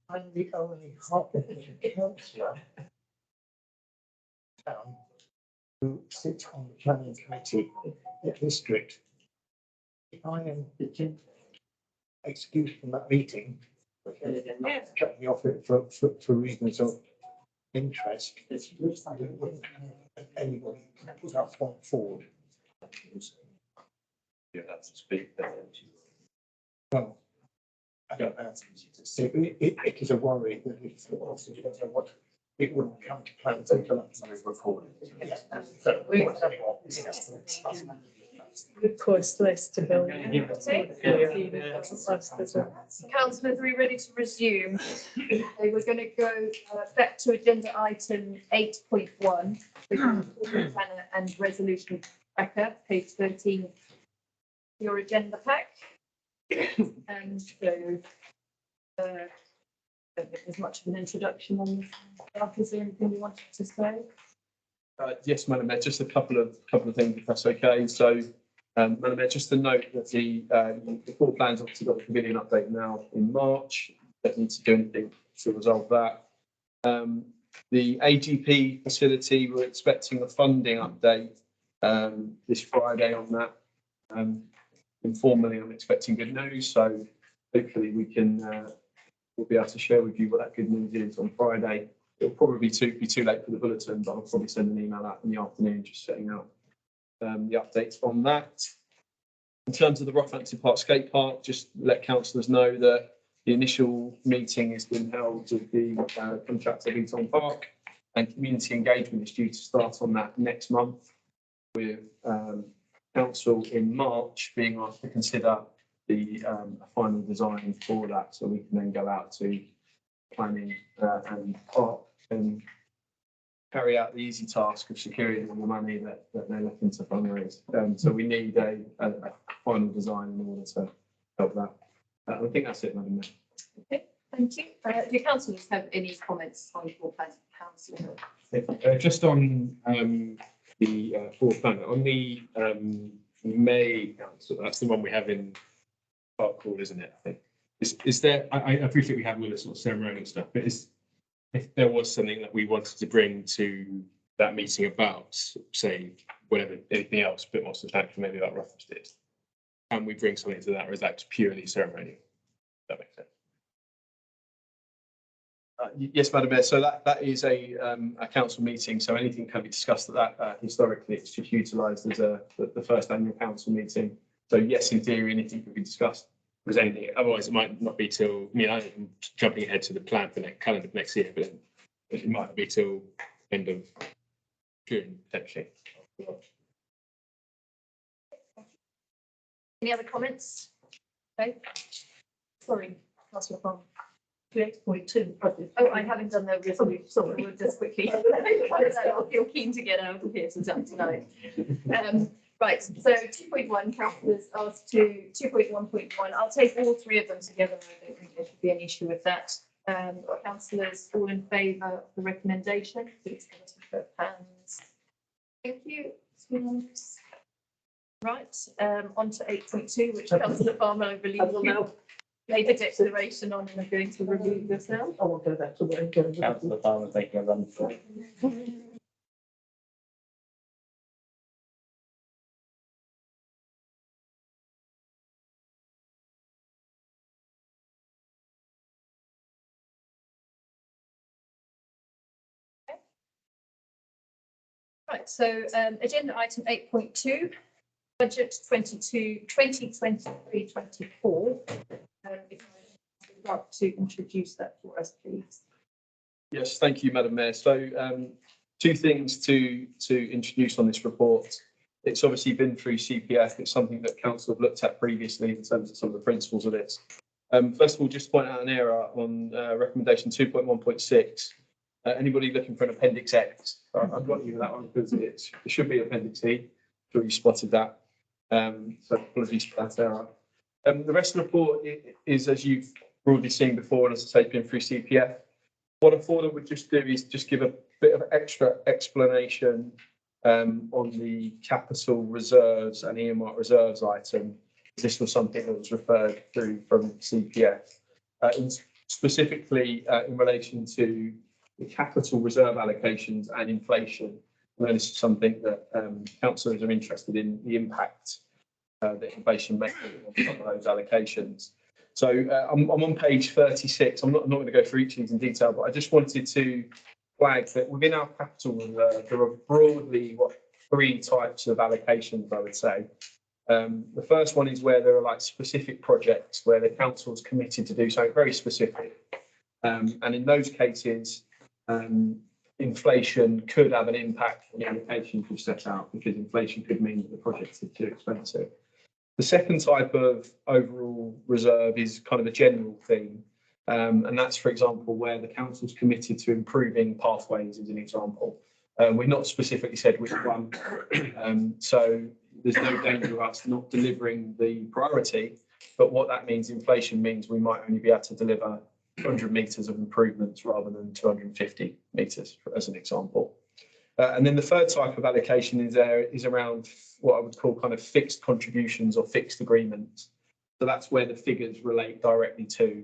I'm the only Hertfordshire councillor who sits on the planning committee in the district. If I am excused from that meeting, cut me off it for reasons of interest, anybody can put that point forward. You have to speak. Well, I don't know. It is a worry that if what it wouldn't come to plans until that's recorded. Would cost less to build. Councillors, are we ready to resume? Okay, we're going to go back to agenda item 8.1, planner and resolution tracker, page 13. Your agenda pack. And so I don't think there's much of an introduction on this. Is there anything you wanted to say? Yes, Madam Mayor, just a couple of things, if that's okay. So, Madam Mayor, just to note that the full plans obviously got the pavilion update now in March. Don't need to do anything to resolve that. The AGP facility, we're expecting a funding update this Friday on that. Informally, I'm expecting good news, so hopefully we can we'll be able to share with you what that good news is on Friday. It'll probably be too late for the bulletin, but I'll probably send an email out in the afternoon just setting out the updates on that. In terms of the Rockhampton Park Skate Park, just let councillors know that the initial meeting has been held with the contractor Beaton Park, and community engagement is due to start on that next month, with council in March being asked to consider the final design for that, so we can then go out to planning and park and carry out the easy task of securing all the money that they're looking to fundraise. So we need a final design in order to help that. I think that's it, Madam Mayor. Okay, thank you. Do councillors have any comments on your plans of council? Just on the floor plan, on the May council, that's the one we have in Park Hall, isn't it? I think. Is there, I appreciate we have all this sort of ceremonial stuff, but if there was something that we wanted to bring to that meeting about, say, whatever, anything else, a bit more substantial, maybe like Ruffles did, can we bring something to that, or is that purely ceremonial? That makes sense. Yes, Madam Mayor. So that is a council meeting. So anything can be discussed at that. Historically, it's just utilised as the first annual council meeting. So yes, in theory, anything can be discussed. Because anything, otherwise it might not be till, I mean, I'm jumping ahead to the plan for next calendar of next year, but it might not be till end of June, potentially. Any other comments? Okay. Sorry, Councillor Farmer. 8.2. Oh, I haven't done the resolution, so we'll just quickly. I feel keen to get out of here to jump tonight. Right, so 2.1, councillors asked to 2.1.1. I'll take all three of them together. I don't think there should be an issue with that. Councillors all in favour of the recommendation, please give us a hands. Thank you. Right, on to 8.2, which Councillor Farmer, I believe. made a declaration on and are going to remove yourself. I won't go that way. Councillor Palmer taking a run for it. Right, so agenda item 8.2, budget 2023-24. If I'd like to introduce that for us, please. Yes, thank you, Madam Mayor. So two things to introduce on this report. It's obviously been through CPF. It's something that council have looked at previously in terms of some of the principles of it. First of all, just to point out an error on recommendation 2.1.6. Anybody looking for an appendix X? I've got you with that one because it should be appendix E. I'm sure you spotted that. So apologies for that error. The rest of the report is, as you've broadly seen before, and as I say, been through CPF. What I thought I would just do is just give a bit of extra explanation on the capital reserves and earmark reserves item. This was something that was referred through from CPF, specifically in relation to the capital reserve allocations and inflation. I know this is something that councillors are interested in, the impact that inflation makes on some of those allocations. So I'm on page 36. I'm not going to go through each of these in detail, but I just wanted to flag that within our capital reserve, there are broadly three types of allocations, I would say. The first one is where there are like specific projects where the council's committed to do something very specific. And in those cases, inflation could have an impact on the allocations we've set out because inflation could mean that the projects are too expensive. The second type of overall reserve is kind of a general thing. And that's, for example, where the council's committed to improving pathways as an example. We've not specifically said which one. So there's no danger of us not delivering the priority. But what that means, inflation means we might only be able to deliver 100 metres of improvements rather than 250 metres, as an example. And then the third type of allocation is around what I would call kind of fixed contributions or fixed agreements. So that's where the figures relate directly to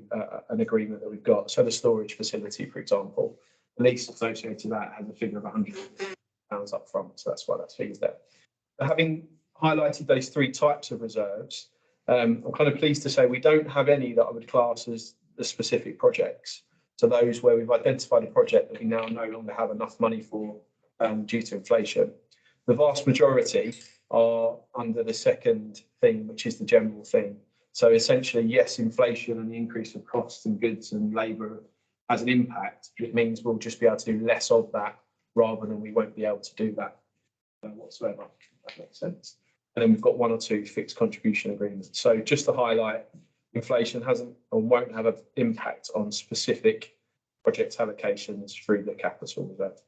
an agreement that we've got. So the storage facility, for example, the lease associated to that has a figure of £100 up front. So that's why that figure's there. Having highlighted those three types of reserves, I'm kind of pleased to say we don't have any that I would class as the specific projects. So those where we've identified a project that we now no longer have enough money for due to inflation. The vast majority are under the second thing, which is the general thing. So essentially, yes, inflation and the increase of costs and goods and labour has an impact. It means we'll just be able to do less of that rather than we won't be able to do that whatsoever. If that makes sense. And then we've got one or two fixed contribution agreements. So just to highlight, inflation hasn't or won't have an impact on specific project allocations through the capital reserve.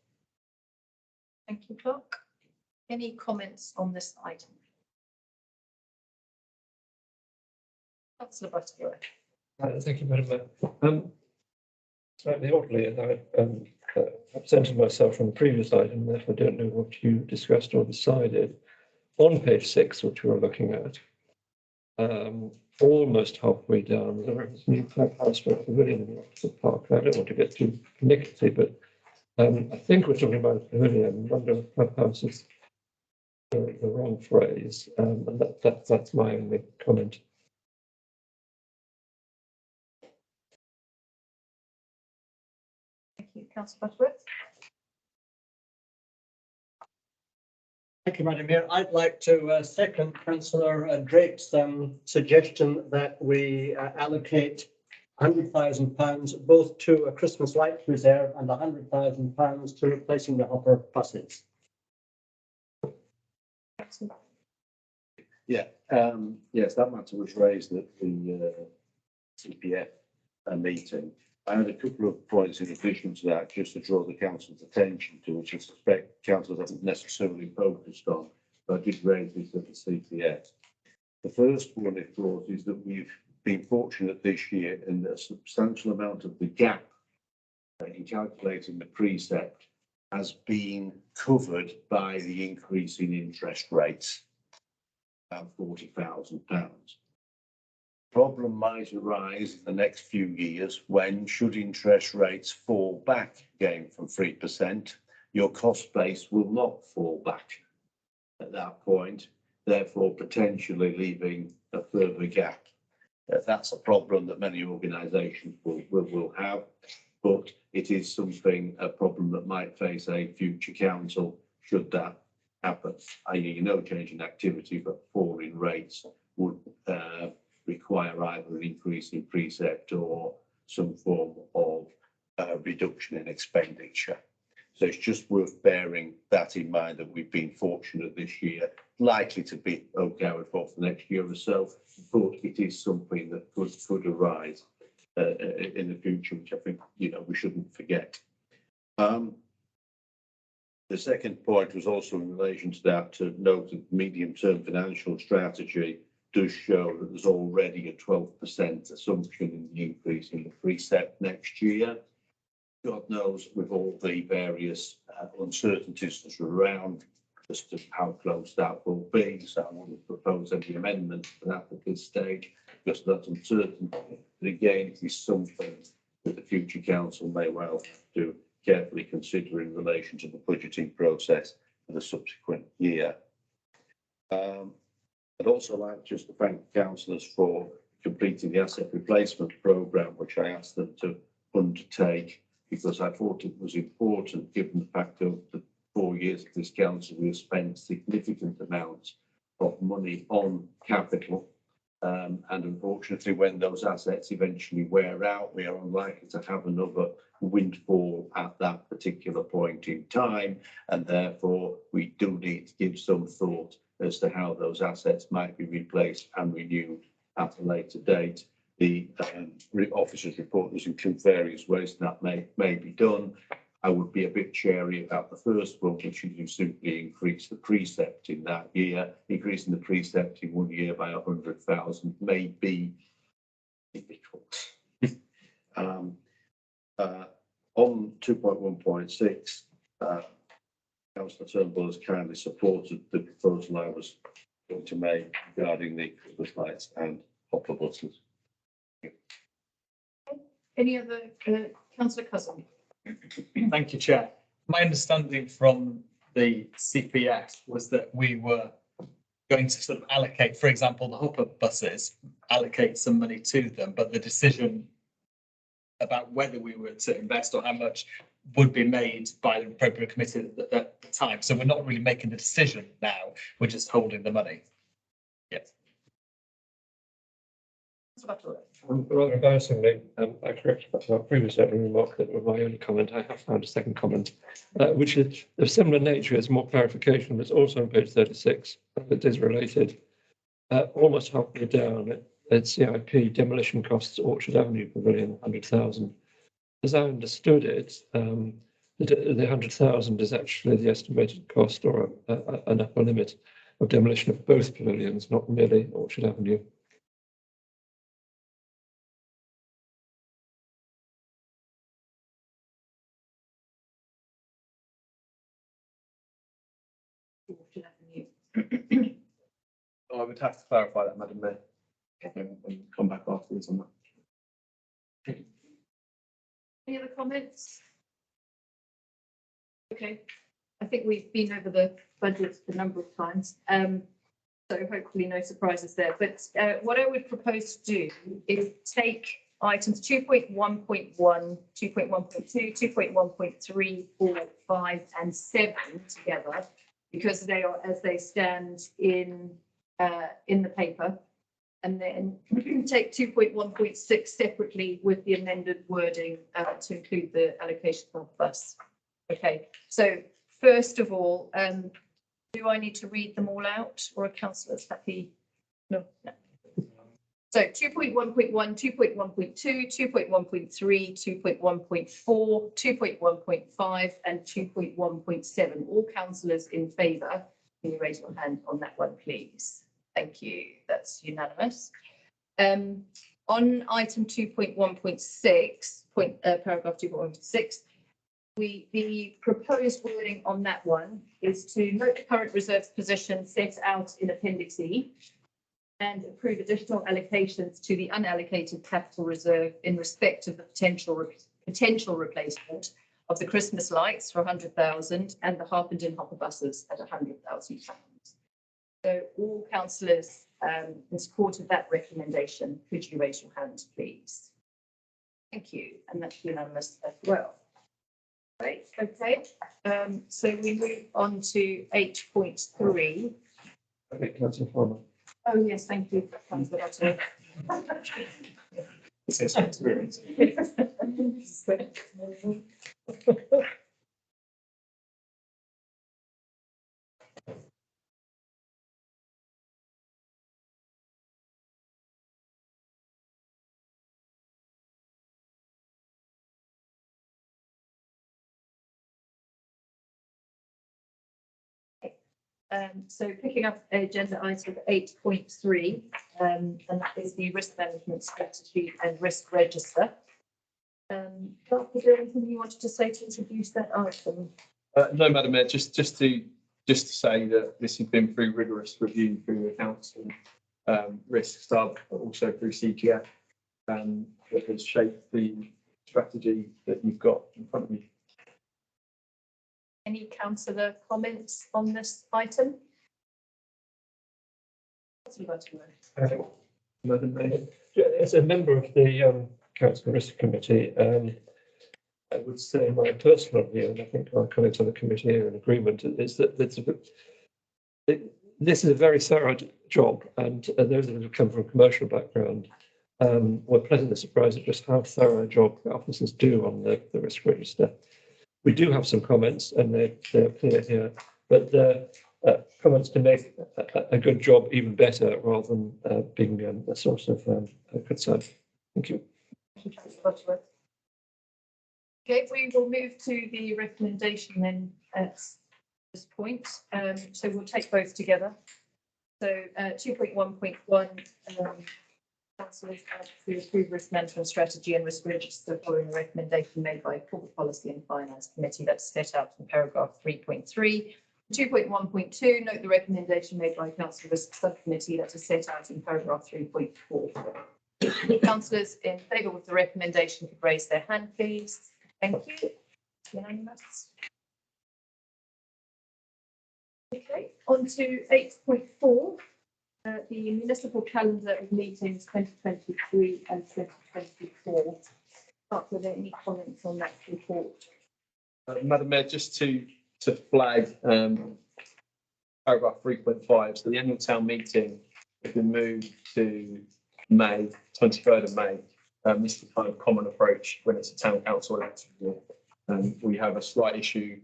Thank you, Clark. Any comments on this item? Councillor Butterworth. Thank you, Madam Mayor. Slightly oddly, and I've absented myself from the previous item, therefore I don't know what you discussed or decided. On page 6, which we were looking at, almost halfway down, there is a new clubhouse for the pavilion in Oxford Park. I don't want to get too pernickety, but I think we're talking about a pavilion. Wonder if clubhouse is the wrong phrase, and that's my only comment. Thank you, Councillor Butterworth. Thank you, Madam Mayor. I'd like to second Councillor Drake's suggestion that we allocate £100,000 both to a Christmas lights reserve and £100,000 to replacing the hopper buses. Yeah, yes, that matter was raised at the CPF meeting. I had a couple of points in addition to that, just to draw the council's attention to, which I suspect council hasn't necessarily focused on, but I did raise this at the CPF. The first one, of course, is that we've been fortunate this year in that a substantial amount of the gap in calculating the precept has been covered by the increase in interest rates, about £40,000. Problem might arise in the next few years when, should interest rates fall back again from 3%, your cost base will not fall back at that point, therefore potentially leaving a further gap. That's a problem that many organisations will have, but it is a problem that might face a future council should that happen, i.e. no change in activity but fall in rates would require either an increase in precept or some form of reduction in expenditure. So it's just worth bearing that in mind, that we've been fortunate this year, likely to be okay for the next year or so, but it is something that could arise in the future, which I think, we shouldn't forget. The second point was also in relation to that, to note that the medium-term financial strategy does show that there's already a 12% assumption in the increase in the precept next year. God knows, with all the various uncertainties that are around as to how close that will be. So I wouldn't propose any amendment to that at this stage, because that's uncertain. But again, it is something that the future council may well have to carefully consider in relation to the budgeting process for the subsequent year. I'd also like just to thank the councillors for completing the asset replacement programme, which I asked them to undertake, because I thought it was important, given the fact of the 4 years of this council, we have spent significant amounts of money on capital. And unfortunately, when those assets eventually wear out, we are unlikely to have another windfall at that particular point in time. And therefore, we do need to give some thought as to how those assets might be replaced and renewed at a later date. The officers' report does include various ways that may be done. I would be a bit chary about the first one, which is you simply increase the precept in that year. Increasing the precept in 1 year by 100,000 may be difficult. On 2.1.6, Councillor Turnbull has kindly supported the proposal I was going to make regarding the Christmas lights and hopper buses. Any other, Councillor Cousin? Thank you, Chair. My understanding from the CPF was that we were going to sort of allocate, for example, the hopper buses, allocate some money to them, but the decision about whether we were to invest or how much would be made by the appropriate committee at the time. So we're not really making the decision now, we're just holding the money. Yes. Rather embarrassingly, I correct my previous opening remark that was my only comment. I have found a second comment, which is of similar nature as more clarification. That's also on page 36. It is related. Almost halfway down at CIP, demolition costs, Orchard Avenue Pavilion, 100,000. As I understood it, the 100,000 is actually the estimated cost or an upper limit of demolition of both pavilions, not merely Orchard Avenue. I would have to clarify that, Madam Mayor, and come back afterwards on that. Any other comments? Okay, I think we've been over the budget a number of times, so hopefully no surprises there. But what I would propose to do is take items 2.1.1, 2.1.2, 2.1.3, 4, 5, and 7 together, because they are as they stand in the paper, and then take 2.1.6 separately with the amended wording to include the allocation of bus. Okay, so first of all, do I need to read them all out, or are councillors happy? No. So 2.1.1, 2.1.2, 2.1.3, 2.1.4, 2.1.5, and 2.1.7. All councillors in favour, can you raise your hand on that one, please? Thank you. That's unanimous. On item 2.1.6, paragraph 2.1.6, the proposed wording on that one is to note the current reserves position set out in Appendix E, and approve additional allocations to the unallocated capital reserve in respect of the potential replacement of the Christmas lights for 100,000 and the Harpenden hopper buses at 100,000 pounds. So all councillors in support of that recommendation, could you raise your hand, please? Thank you, and that's unanimous as well. Right, okay, so we move on to 8.3. Okay, Councillor Farmer. Oh, yes, thank you, Councillor Otto. It's experience. So picking up agenda item 8.3, and that is the risk management strategy and risk register. Clark, is there anything you wanted to say to introduce that item? No, Madam Mayor, just to say that this has been through rigorous review through the council risk sub, but also through CGF, that has shaped the strategy that you've got in front of you. Any councillor comments on this item? Madam Mayor, as a member of the Council Risk Committee, I would say my personal view, and I think my colleagues on the committee are in agreement, is that this is a very thorough job, and those of us who come from a commercial background were pleasantly surprised at just how thorough a job the officers do on the risk register. We do have some comments, and they're clear here, but comments to make a good job even better rather than being a source of concern. Thank you. Okay, we will move to the recommendation then at this point. So we'll take both together. So 2.1.1, councillors to approve risk management strategy and risk register following a recommendation made by Corporate Policy and Finance Committee that's set out in paragraph 3.3. 2.1.2, note the recommendation made by Council Risk Subcommittee that is set out in paragraph 3.4. Councillors in favour of the recommendation could raise their hand, please. Thank you. Unanimous. Okay, on to 8.4. The municipal calendar of meetings 2023 and 2024. Are there any comments on that report? Madam Mayor, just to flag paragraph 3.5, so the annual town meeting has been moved to May, 23rd of May. This is the kind of common approach when it's a town council election year. We have a slight issue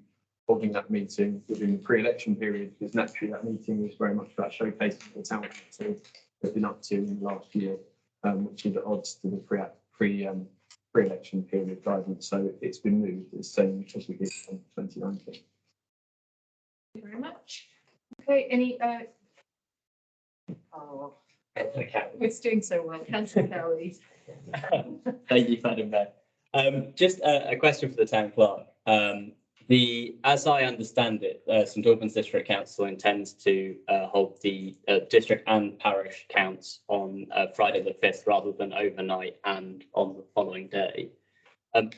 holding that meeting within the pre-election period, because naturally that meeting is very much about showcasing the town council has been up to in the last year, which is at odds to the pre-election period guidance. So it's been moved the same as we did in 2019. Thank you very much. Okay, any it's doing so well. Councillor Cowley. Thank you, Madam Mayor. Just a question for the town clerk. As I understand it, St Albans District Council intends to hold the district and parish counts on Friday the 5th rather than overnight and on the following day.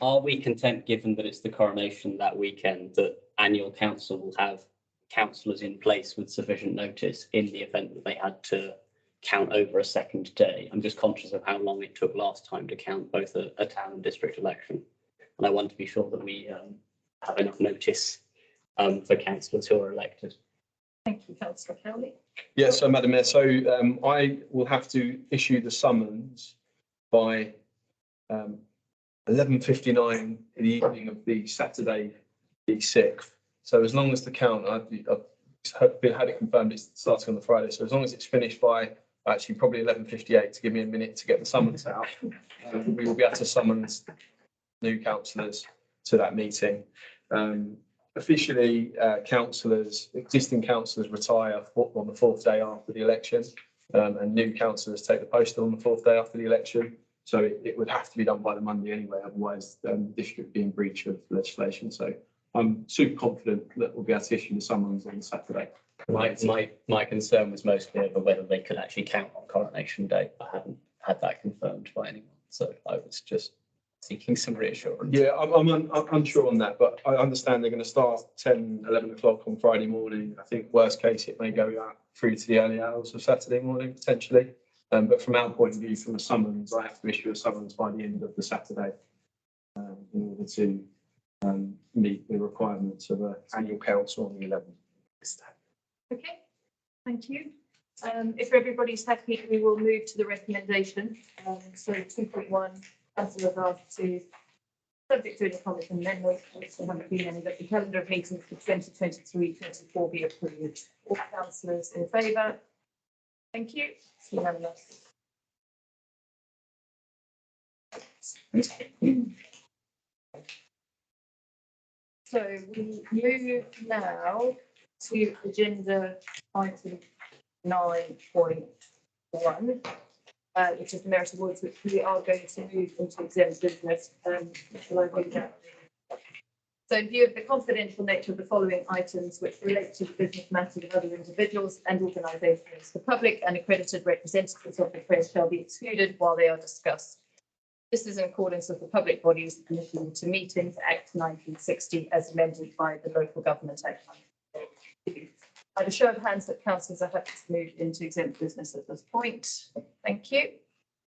Are we content, given that it's the coronation that weekend, that annual council will have councillors in place with sufficient notice in the event that they had to count over a second day? I'm just conscious of how long it took last time to count both a town and district election. And I want to be sure that we have enough notice for councillors who are elected. Thank you, Councillor Cowley. Yeah, so Madam Mayor, so I will have to issue the summons by 11:59 in the evening of the Saturday, the 6th. So as long as the count, I've had it confirmed it's starting on the Friday. So as long as it's finished by actually probably 11:58 to give me a minute to get the summons out, we will be able to summons new councillors to that meeting. Officially, existing councillors retire on the 4th day after the election, and new councillors take the post on the 4th day after the election. So it would have to be done by the Monday anyway, otherwise the district would be in breach of legislation. So I'm super confident that we'll be able to issue the summons on Saturday. My concern was mostly over whether they could actually count on Coronation Day. I hadn't had that confirmed by anyone, so I was just seeking some reassurance. Yeah, I'm unsure on that, but I understand they're going to start 10, 11 o'clock on Friday morning. I think worst case, it may go out through to the early hours of Saturday morning potentially. But from our point of view, from a summons, I have to issue a summons by the end of the Saturday in order to meet the requirements of an annual council on the 11th. Okay, thank you. If everybody's happy, we will move to the recommendation. So 2.1, councillors asked to, subject to any comments and amendments, there haven't been any, that the calendar of meetings for 2023-24 be approved. All councillors in favour? Thank you. It's unanimous. So we move now to agenda item 9.1, which is the merit awards, which we are going to move into exempt business. Shall I read that? So in view of the confidential nature of the following items, which relate to the business matters of other individuals and organisations, the public and accredited representatives of the press shall be excluded while they are discussed. This is in accordance with the Public Bodies Admission to Meetings Act 1960 as amended by the Local Government Act. By the show of hands that councillors are happy to move into exempt business at this point. Thank you.